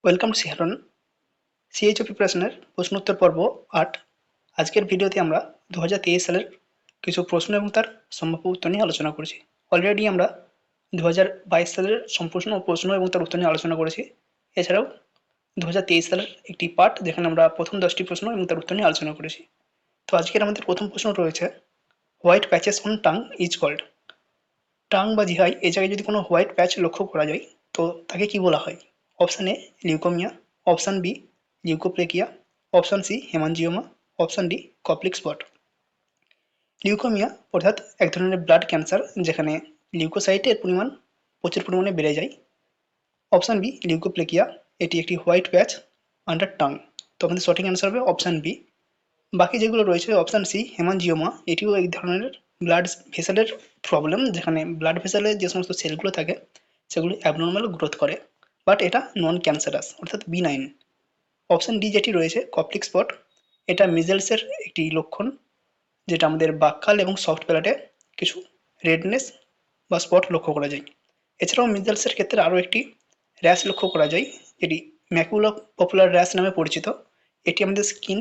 Welcome to সিহারন CHO প্রিপারেশনের প্রশ্নোত্তর পর্ব 8। আজকের ভিডিওতে আমরা 2023 সালের কিছু প্রশ্ন এবং তার সম্ভাব্য উত্তর নিয়ে আলোচনা করেছি। অলরেডি আমরা 2022 সালের সম্পূর্ণ প্রশ্ন এবং তার উত্তর নিয়ে আলোচনা করেছি। এছাড়াও 2023 সালের একটি পার্ট যেখানে আমরা প্রথম 10টি প্রশ্ন এবং তার উত্তর নিয়ে আলোচনা করেছি। তো আজকের আমাদের প্রথম প্রশ্ন রয়েছে, white patches on tongue is called. Tongue বা জিহায় এই জায়গায় যদি কোনো হোয়াইট প্যাচ লক্ষ্য করা যায় তো তাকে কি বলা হয়? Option A leukaemia, option B leukoplakia, option C haemangioma, option D Koplik spot. Leukaemia অর্থাৎ এক ধরনের ব্লাড ক্যান্সার যেখানে লিউকোসাইটের পরিমাণ প্রচুর পরিমাণে বেড়ে যায়। অপশান বি লিউকোপ্লেকিয়া, এটি একটি হোয়াইট প্যাচ আন্ডার টাং। তো আমাদের সঠিক অ্যান্সার হবে অপশান বি। বাকি যেগুলো রয়েছে অপশান সি হেমানজিওমা, এটিও এক ধরনের ব্লাড ভেসেলের প্রবলেম যেখানে ব্লাড ভেসেলের যে সমস্ত সেলগুলো থাকে সেগুলো অ্যাবনর্মাল গ্রোথ করে, বাট এটা নন ক্যান্সারাস অর্থাৎ বিনাইন। অপশান ডি যেটি রয়েছে কপ্লিক স্পট, এটা মিজেলসের একটি লক্ষণ যেটা আমাদের বাক্কাল এবং সফট প্যালেটে কিছু রেডনেস বা স্পট লক্ষ্য করা যায়। এছাড়াও মিজেলসের ক্ষেত্রে আরও একটি র্যাশ লক্ষ্য করা যায়, এটি ম্যাকুলা পপুলার র্যাশ নামে পরিচিত। এটি আমাদের স্কিন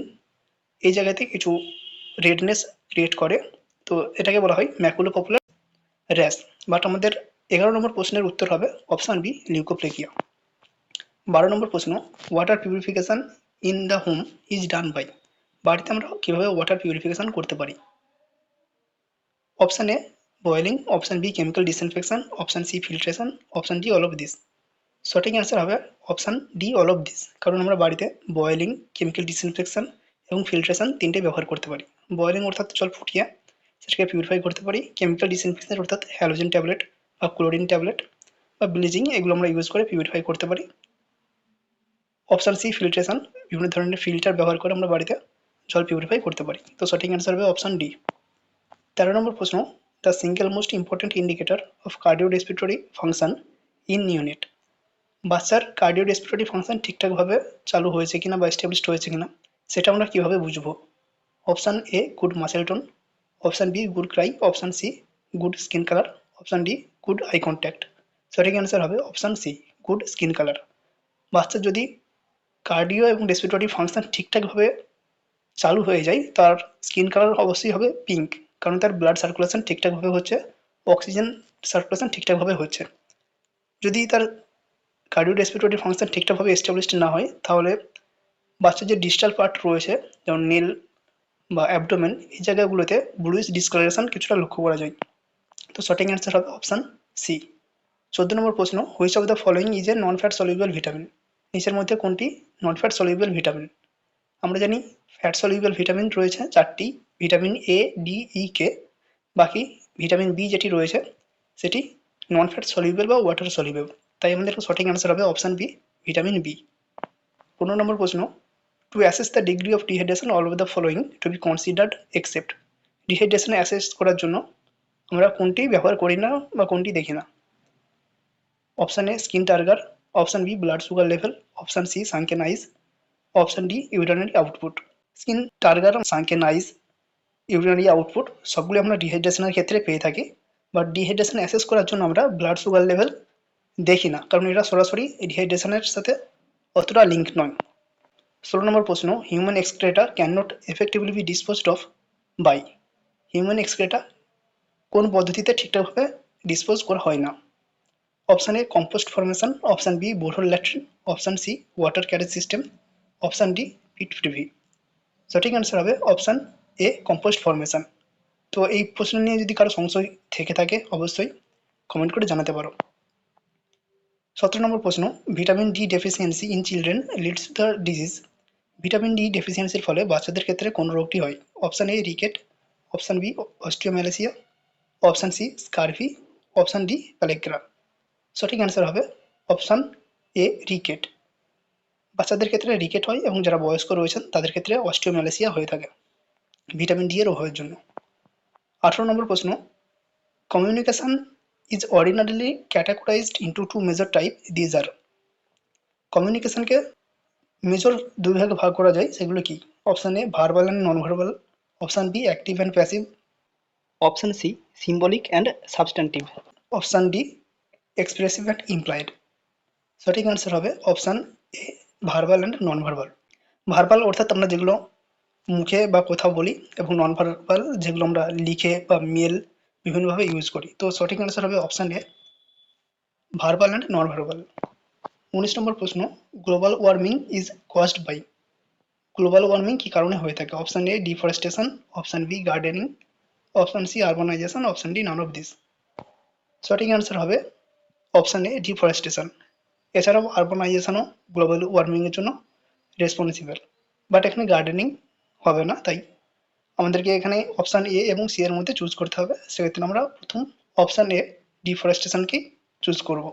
এই জায়গাতে কিছু রেডনেস ক্রিয়েট করে, তো এটাকে বলা হয় ম্যাকুলা পপুলার র্যাশ। বাট আমাদের 11 নম্বর প্রশ্নের উত্তর হবে অপশান বি লিউকোপ্লেকিয়া। 12 নম্বর প্রশ্ন, water purification in the home is done by. বাড়িতে আমরা কীভাবে ওয়াটার পিউরিফিকেশন করতে পারি? Option A boiling, option B chemical disinfection, option C filtration, option D all of this. সঠিক অ্যান্সার হবে option D all of this, কারণ আমরা বাড়িতে বয়েলিং, কেমিক্যাল ডিসইনফেকশন এবং ফিল্ট্রেশন তিনটে ব্যবহার করতে পারি। বয়েলিং অর্থাৎ জল ফুটিয়ে সেটাকে পিউরিফাই করতে পারি, কেমিক্যাল ডিসইনফেকশন অর্থাৎ হ্যালোজেন ট্যাবলেট বা ক্লোরিন ট্যাবলেট বা ব্লিচিং, এগুলো আমরা ইউজ করে পিউরিফাই করতে পারি। অপশান সি ফিল্ট্রেশন, বিভিন্ন ধরনের ফিল্টার ব্যবহার করে আমরা বাড়িতে জল পিউরিফাই করতে পারি। তো সঠিক অ্যান্সার হবে অপশান ডি। 13 নম্বর প্রশ্ন, the single most important indicator of cardio respiratory function in unit. বাচ্চার কার্ডিও রেসপিরেটরি ফাংশন ঠিকঠাকভাবে চালু হয়েছে কিনা বা এস্টাবলিশড হয়েছে কিনা সেটা আমরা কীভাবে বুঝবো? Option A good muscle tone, option B good cry, option C good skin colour, option D good eye contact. সঠিক অ্যান্সার হবে option C good skin colour. বাচ্চার যদি কার্ডিও এবং রেসপিরেটরি ফাংশন ঠিকঠাকভাবে চালু হয়ে যায় তার স্কিন কালার অবশ্যই হবে পিঙ্ক, কারণ তার ব্লাড সার্কুলেশন ঠিকঠাকভাবে হচ্ছে, অক্সিজেন সার্কুলেশন ঠিকঠাকভাবে হচ্ছে। যদি তার কার্ডিও রেসপিরেটরি ফাংশন ঠিকঠাকভাবে এস্টাবলিশড না হয় তাহলে বাচ্চার যে ডিস্টাল পার্ট রয়েছে যেমন নেল বা অ্যাবডোমেন, এই জায়গাগুলোতে ব্লুইশ ডিসকালারেশন কিছুটা লক্ষ্য করা যায়। তো সঠিক অ্যান্সার হবে অপশান সি। 14 নম্বর প্রশ্ন, which of the following is a non fat soluble vitamin. নিচের মধ্যে কোনটি নন ফ্যাট সলিউবল ভিটামিন? আমরা জানি ফ্যাট সলিউবল ভিটামিন রয়েছে 4টি, ভিটামিন এ, ডি, ই, কে। বাকি ভিটামিন বি যেটি রয়েছে সেটি নন ফ্যাট সলিউবল বা ওয়াটার সলিউবল, তাই আমাদের সঠিক অ্যান্সার হবে অপশান বি ভিটামিন বি। 15 নম্বর প্রশ্ন, to assess the degree of dehydration all over the following to be considered except. Dehydration assess করার জন্য আমরা কোনটি ব্যবহার করি না বা কোনটি দেখি না? Option A skin turgor, option B blood sugar level, option C sunken eyes, option D urinary output. Skin turgor, sunken eyes, urinary output সবগুলো আমরা ডিহাইড্রেশনের ক্ষেত্রে পেয়ে থাকি, বাট ডিহাইড্রেশন অ্যাসেস করার জন্য আমরা ব্লাড সুগার লেভেল দেখি না, কারণ এটা সরাসরি ডিহাইড্রেশনের সাথে অতটা লিঙ্ক নয়। 16 নম্বর প্রশ্ন, human excreta can not effectively be disposed of by. Human excreta কোন পদ্ধতিতে ঠিকঠাকভাবে ডিসপোজ করা হয় না? Option A compost formation, option B borehole latrine, option C water carriage system, option D pit privy. সঠিক অ্যান্সার হবে অপশান এ কম্পোস্ট ফর্মেশন। তো এই প্রশ্ন নিয়ে যদি কারো সংশয় থেকে থাকে অবশ্যই কমেন্ট করে জানাতে পারো। 17 নম্বর প্রশ্ন, vitamin D deficiency in children leads to the disease. Vitamin D ডেফিসিয়েন্সির ফলে বাচ্চাদের ক্ষেত্রে কোন রোগটি হয়? Option A rickets, option B osteomalacia, option C scurvy, option D pellagra. সঠিক অ্যান্সার হবে অপশান এ রিকেট। বাচ্চাদের ক্ষেত্রে রিকেট হয় এবং যারা বয়স্ক রয়েছেন তাদের ক্ষেত্রে অস্টিওম্যালাসিয়া হয়ে থাকে ভিটামিন ডি এর অভাবের জন্য। 18 নম্বর প্রশ্ন, communication is ordinarily categorized into two major type, these are. কমিউনিকেশনকে মেজর দুই ভাগে ভাগ করা যায়, সেগুলো কি? Option A verbal and non verbal, option B active and passive, option C symbolic and substantive, option D expressive and employed. সঠিক answer হবে option A verbal and non verbal. Verbal অর্থাৎ আমরা যেগুলো মুখে বা কোথাও বলি, এবং নন ভার্বাল যেগুলো আমরা লিখে বা মেল বিভিন্নভাবে ইউজ করি। তো সঠিক অ্যান্সার হবে option A, verbal and non verbal. 19 নম্বর প্রশ্ন, global warming is caused by. Global warming কি কারণে হয়ে থাকে? Option A deforestation, option B gardening, option C urbanisation, option D none of this. সঠিক অ্যান্সার হবে অপশান এ ডিফরেস্টেশন। এছাড়াও আরবানাইজেশনও গ্লোবাল ওয়ার্মিং এর জন্য রেসপন্সিবল, বাট এখানে গার্ডেনিং হবে না, তাই আমাদেরকে এখানে অপশান এ এবং সি এর মধ্যে চুজ করতে হবে। সেক্ষেত্রে আমরা প্রথম অপশান এ ডিফরেস্টেশনকেই চুজ করব।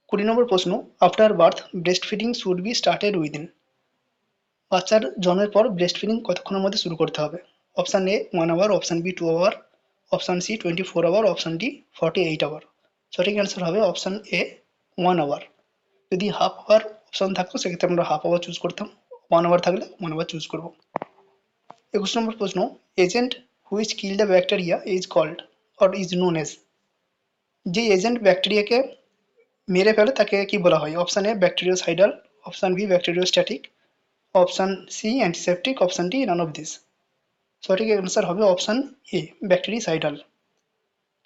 20 নম্বর প্রশ্ন, after birth breast feeding should be started within. বাচ্চার জন্মের পর ব্রেস্ট ফিডিং কতক্ষণের মধ্যে শুরু করতে হবে? Option A 1 hour, option B 2 hour, option C 24 hour, option D 48 hour. সঠিক অ্যান্সার হবে অপশান এ 1 আওয়ার। যদি হাফ আওয়ার অপশান থাকতো সেক্ষেত্রে আমরা হাফ আওয়ার চুজ করতাম, 1 আওয়ার থাকলে 1 আওয়ার চুজ করব। 21 নম্বর প্রশ্ন, agent which kill the bacteria is called or is known as. যে এজেন্ট ব্যাকটেরিয়াকে মেরে ফেলে তাকে কি বলা হয়? Option A bacteriocidal, option B bacteriostatic, option C antiseptic, option D none of this. সঠিক অ্যান্সার হবে অপশান এ ব্যাকটেরিসাইডাল।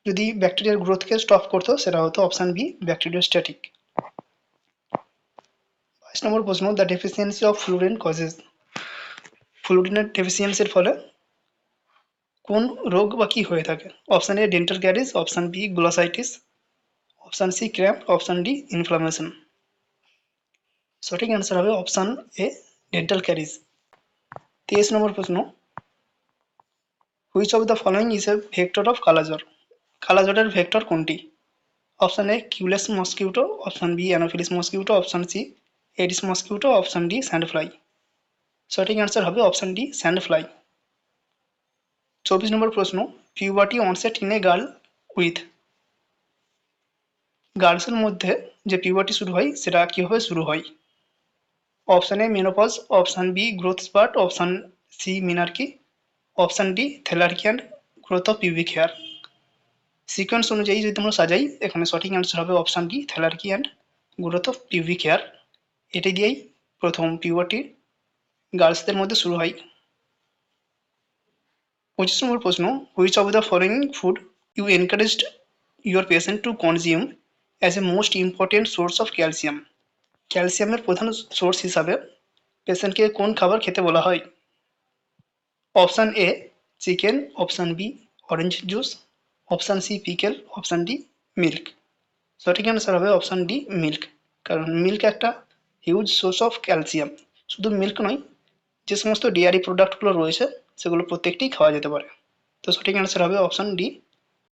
যদি ব্যাকটেরিয়ার গ্রোথকে স্টপ করতো সেটা হতো অপশান বি ব্যাকটেরিওস্ট্যাটিক। 22 নম্বর প্রশ্ন, the deficiency of fluorine causes. ফ্লুরিনের ডেফিসিয়েন্সির ফলে কোন রোগ বা কি হয়ে থাকে? Option A dental caries, option B glossitis, option C cramp, option D inflammation. সঠিক অ্যান্সার হবে অপশান এ ডেন্টাল ক্যারিজ। 23 নম্বর প্রশ্ন, which of the following is a vector of কালাজ্বর। কালাজ্বরের ভেক্টর কোনটি? Option A culex mosquito, option B anopheles mosquito, option C aedes mosquito, option D sand fly. সঠিক answer হবে option D sand fly. 24 নম্বর প্রশ্ন, puberty onset in a girl with. গার্লসের মধ্যে যে পিউবার্টি শুরু হয় সেটা কিভাবে শুরু হয়? Option A menopause, option B growth spurt, option C menarche, option D thelarche and growth of pubic hair. Sequence অনুযায়ী যদি আমরা সাজাই, এখানে সঠিক অ্যান্সার হবে option D thelarche and growth of pubic hair. এটি দিয়েই প্রথম পিউবার্টি গার্লসদের মধ্যে শুরু হয়। 25 নম্বর প্রশ্ন, which of the following food you encouraged your patient to consume as a most important source of calcium. ক্যালসিয়ামের প্রধান সোর্স হিসাবে পেশেন্টকে কোন খাবার খেতে বলা হয়? Option A chicken, option B orange juice, option C pickle, option D milk. সঠিক অ্যান্সার হবে অপশান ডি মিল্ক, কারণ মিল্ক একটা হিউজ সোর্স অফ ক্যালসিয়াম। শুধু মিল্ক নয়, যে সমস্ত ডেয়ারি প্রোডাক্টগুলো রয়েছে সেগুলো প্রত্যেকটিই খাওয়া যেতে পারে। তো সঠিক অ্যান্সার হবে অপশান ডি